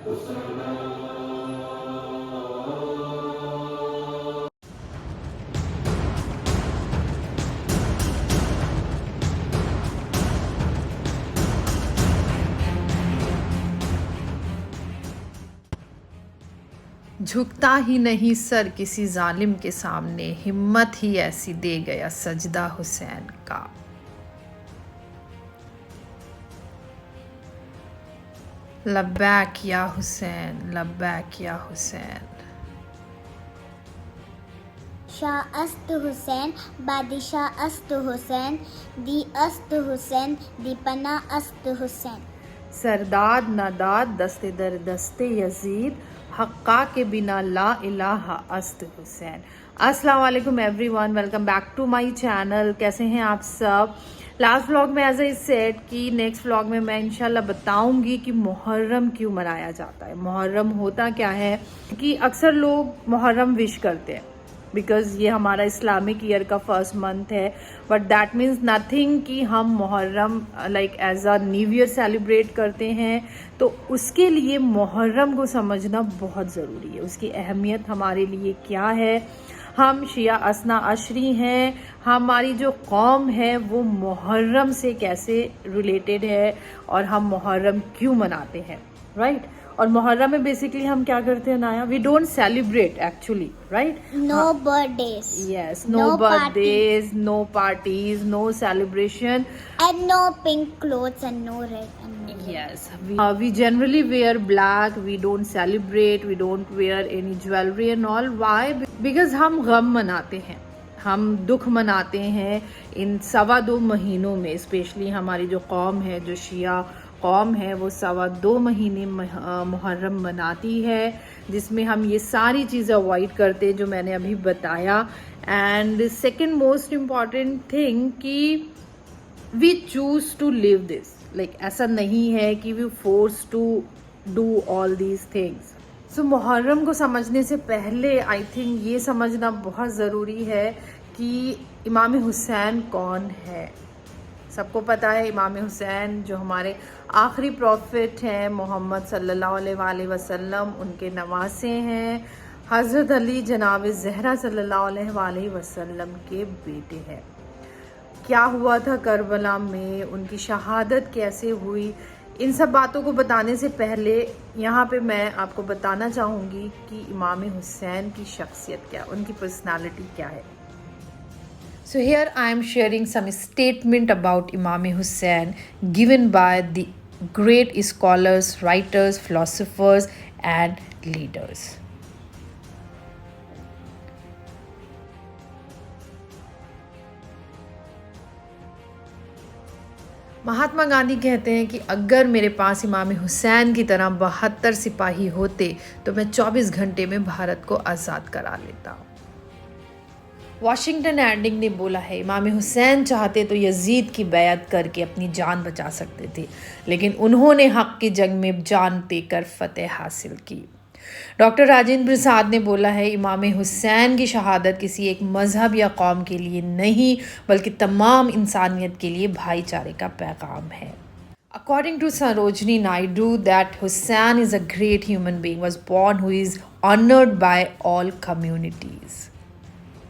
झुकता ही नहीं सर किसी जालिम के सामने, हिम्मत ही ऐसी दे गया सजदा हुसैन का। लब्बैक या हुसैन, लब्बैक या हुसैन। शाह अस्त हुसैन, बादशाह अस्त हुसैन, दी अस्त हुसैन, दी पना अस्त हुसैन। सरदाद नादाद दस्ते दर दस्ते यजीद, हक्का के बिना ला इलाहा अस्त हुसैन। अस्सलाम वालेकुम everyone, welcome back to my channel. कैसे हैं आप सब? लास्ट व्लॉग में एज आई सेड कि नेक्स्ट व्लॉग में मैं इंशाल्लाह बताऊंगी कि मुहर्रम क्यों मनाया जाता है। मुहर्रम होता क्या है कि अक्सर लोग मुहर्रम विश करते हैं बिकॉज ये हमारा इस्लामिक ईयर का फर्स्ट मंथ है, बट दैट मीन्स नथिंग कि हम Muharram like as a new year celebrate करते हैं। तो उसके लिए मुहर्रम को समझना बहुत ज़रूरी है, उसकी अहमियत हमारे लिए क्या है। हम शिया असना अशरी हैं, हमारी जो कौम है वो मुहर्रम से कैसे रिलेटेड है और हम मुहर्रम क्यों मनाते हैं, राइट। और मुहर्रम में बेसिकली हम क्या करते हैं नाया, we don't celebrate actually, right. No birthdays, yes, no birthdays, no parties, no celebration, and no pink clothes and no red and no red. yes, we generally wear black, we don't celebrate, we don't wear any jewelry and all. Why? Because हम गम मनाते हैं, हम दुख मनाते हैं इन 2.25 महीनों में। Specially हमारी जो कौम है, जो शिया कौम है, वो 2.25 महीने मुहर्रम मनाती है, जिसमें हम ये सारी चीज़ें अवॉइड करते हैं जो मैंने अभी बताया। And second most important thing कि we choose to live this, like ऐसा नहीं है कि we force to do all these things. So Muharram को समझने से पहले आई थिंक ये समझना बहुत ज़रूरी है कि इमाम हुसैन कौन है। सबको पता है इमाम हुसैन जो हमारे आखिरी प्रॉफिट हैं मोहम्मद सल्लल्लाहु अलैहि वसल्लम, उनके नवासे हैं। हज़रत अली जनाब ज़हरा सल्लल्लाहु अलैहि वसल्लम के बेटे हैं। क्या हुआ था करबला में, उनकी शहादत कैसे हुई, इन सब बातों को बताने से पहले यहाँ पे मैं आपको बताना चाहूँगी कि इमाम हुसैन की शख्सियत क्या, उनकी पर्सनालिटी क्या है। So here I am sharing some statement about Imam Hussain given by the great scholars, writers, philosophers and leaders. Mahatma Gandhi कहते हैं कि अगर मेरे पास इमाम हुसैन की तरह 72 सिपाही होते तो मैं 24 घंटे में भारत को आज़ाद करा लेता। वाशिंगटन एंडिंग ने बोला है इमाम हुसैन चाहते तो यजीद की बैत करके अपनी जान बचा सकते थे, लेकिन उन्होंने हक की जंग में जान देकर फतेह हासिल की। डॉक्टर राजेंद्र प्रसाद ने बोला है इमाम हुसैन की शहादत किसी एक मज़हब या कौम के लिए नहीं बल्कि तमाम इंसानियत के लिए भाईचारे का पैगाम है। According to Sarojini Naidu, that Hussain is a great human being, was born who is honored by all communities.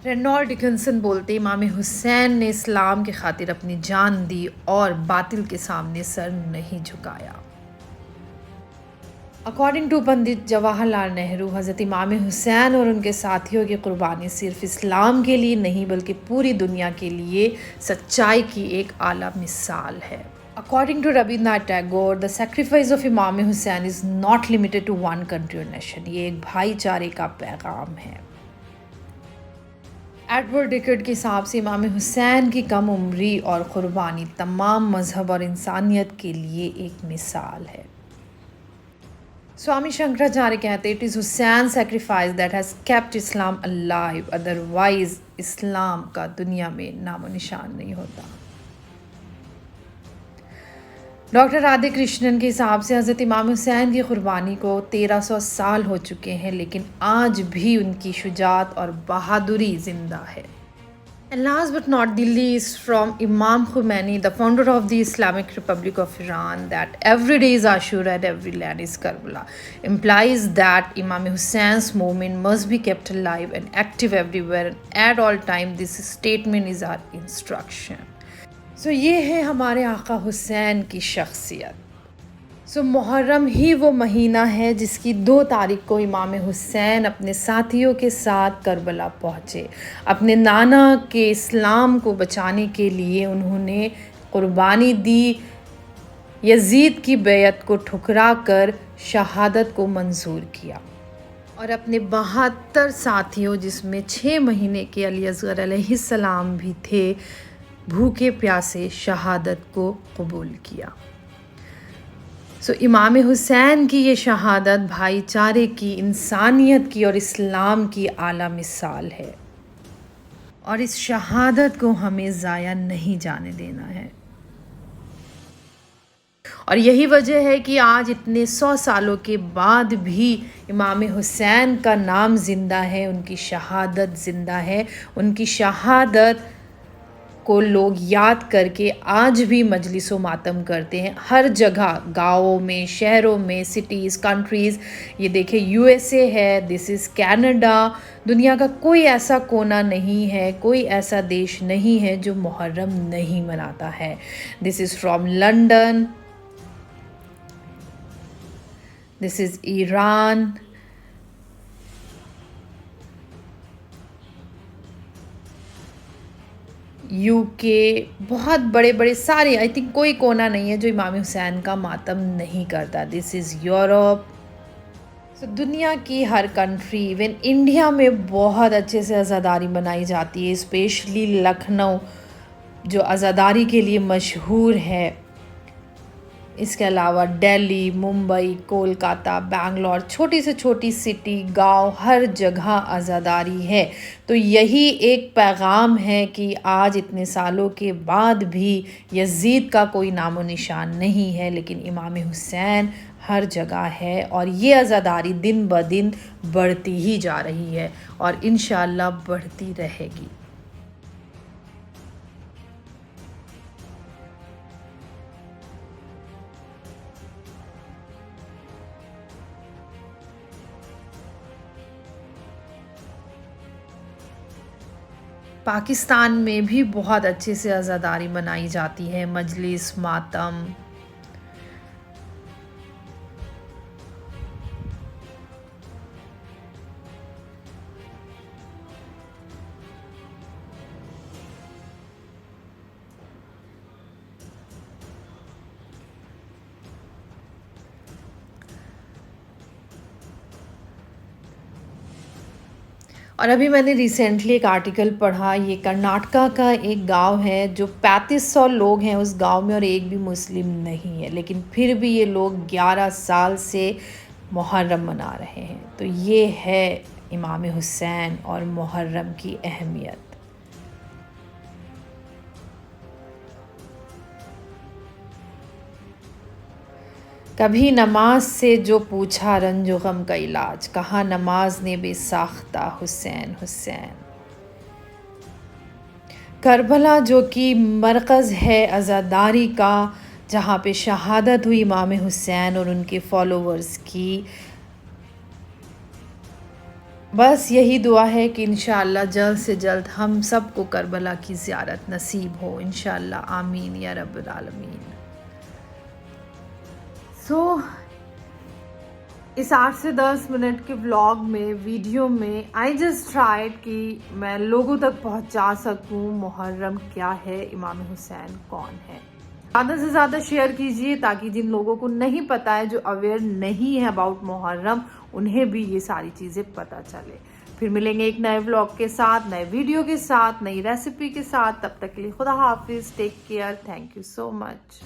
Reynold Dickinson बोलते इमाम हुसैन ने इस्लाम की खातिर अपनी जान दी और बातिल के सामने सर नहीं झुकाया। अकॉर्डिंग टू पंडित जवाहरलाल नेहरू, हज़रत इमाम हुसैन और उनके साथियों की कुर्बानी सिर्फ इस्लाम के लिए नहीं बल्कि पूरी दुनिया के लिए सच्चाई की एक आला मिसाल है। According to Rabindranath Tagore, the sacrifice of Imam Hussain is not limited to one country और नेशन। ये एक भाईचारे का पैगाम है। एडवर्ड डिकर्ड के हिसाब से इमाम हुसैन की कम उम्री और क़ुरबानी तमाम मज़हब और इंसानियत के लिए एक मिसाल है। स्वामी शंकराचार्य कहते it is Hussain sacrifice that has kept Islam alive, otherwise Islam का दुनिया में नामो निशान नहीं होता। डॉक्टर राधे कृष्णन के हिसाब से हज़रत इमाम हुसैन की क़ुरबानी को 1300 साल हो चुके हैं, लेकिन आज भी उनकी शुजाअत और बहादुरी ज़िंदा है। And last but not the least, from Imam Khomeini, the founder of the Islamic Republic of Iran, that every day is Ashura and every land is Karbala, implies that Imam Hussein's movement must be kept alive and active everywhere and at all time. This statement is our instruction. So ये है हमारे आका हुसैन की शख्सियत। सो मुहर्रम ही वो महीना है जिसकी 2 तारीख को इमाम हुसैन अपने साथियों के साथ करबला पहुँचे। अपने नाना के इस्लाम को बचाने के लिए उन्होंने कुर्बानी दी, यजीद की बैत को ठुकरा कर शहादत को मंजूर किया और अपने 72 साथियों, जिसमें 6 महीने के अली असगर अलैहिस्सलाम भी थे, भूखे प्यासे शहादत को कबूल किया। सो इमाम हुसैन की ये शहादत भाईचारे की, इंसानियत की और इस्लाम की आला मिसाल है और इस शहादत को हमें ज़ाया नहीं जाने देना है। और यही वजह है कि आज इतने 100 सालों के बाद भी इमाम हुसैन का नाम ज़िंदा है, उनकी शहादत ज़िंदा है। उनकी शहादत को लोग याद करके आज भी मजलिस व मातम करते हैं, हर जगह, गाँवों में, शहरों में, सिटीज़, कंट्रीज़। ये देखें, USA है, दिस इज़ कनाडा। दुनिया का कोई ऐसा कोना नहीं है, कोई ऐसा देश नहीं है जो मुहर्रम नहीं मनाता है। This is from London, this is Iran, UK, बहुत बड़े बड़े सारे, आई थिंक कोई कोना नहीं है जो इमाम हुसैन का मातम नहीं करता। This is Europe. सो दुनिया की हर कंट्री, इवन इंडिया में बहुत अच्छे से अज़ादारी मनाई जाती है, स्पेशली लखनऊ जो अज़ादारी के लिए मशहूर है। इसके अलावा दिल्ली, मुंबई, कोलकाता, बैंगलोर, छोटी से छोटी सिटी, गांव, हर जगह आज़ादारी है। तो यही एक पैगाम है कि आज इतने सालों के बाद भी यजीद का कोई नामो निशान नहीं है, लेकिन इमाम हुसैन हर जगह है और ये आज़ादारी दिन ब दिन बढ़ती ही जा रही है और इंशाअल्लाह बढ़ती रहेगी। पाकिस्तान में भी बहुत अच्छे से आज़ादारी मनाई जाती है, मजलिस, मातम। और अभी मैंने रिसेंटली एक आर्टिकल पढ़ा, ये कर्नाटका का एक गांव है जो 3500 लोग हैं उस गांव में और एक भी मुस्लिम नहीं है, लेकिन फिर भी ये लोग 11 साल से मुहर्रम मना रहे हैं। तो ये है इमाम हुसैन और मुहर्रम की अहमियत। कभी नमाज से जो पूछा रंजो गम का इलाज, कहा नमाज ने बेसाख्ता हुसैन हुसैन। करबला जो कि मरकज़ है अज़ादारी का, जहाँ पे शहादत हुई इमाम हुसैन और उनके फॉलोवर्स की। बस यही दुआ है कि इंशाअल्लाह जल्द से जल्द हम सबको करबला की ज़ियारत नसीब हो, इंशाअल्लाह, आमीन या रब्बुल आलमीन। सो इस 8 से 10 मिनट के व्लॉग में, वीडियो में, आई जस्ट ट्राइड कि मैं लोगों तक पहुंचा सकूं मुहर्रम क्या है, इमाम हुसैन कौन है। ज़्यादा से ज़्यादा शेयर कीजिए ताकि जिन लोगों को नहीं पता है, जो अवेयर नहीं है अबाउट मुहर्रम, उन्हें भी ये सारी चीज़ें पता चले। फिर मिलेंगे एक नए व्लॉग के साथ, नए वीडियो के साथ, नई रेसिपी के साथ। तब तक के लिए खुदा हाफिज़, take care, thank you so much.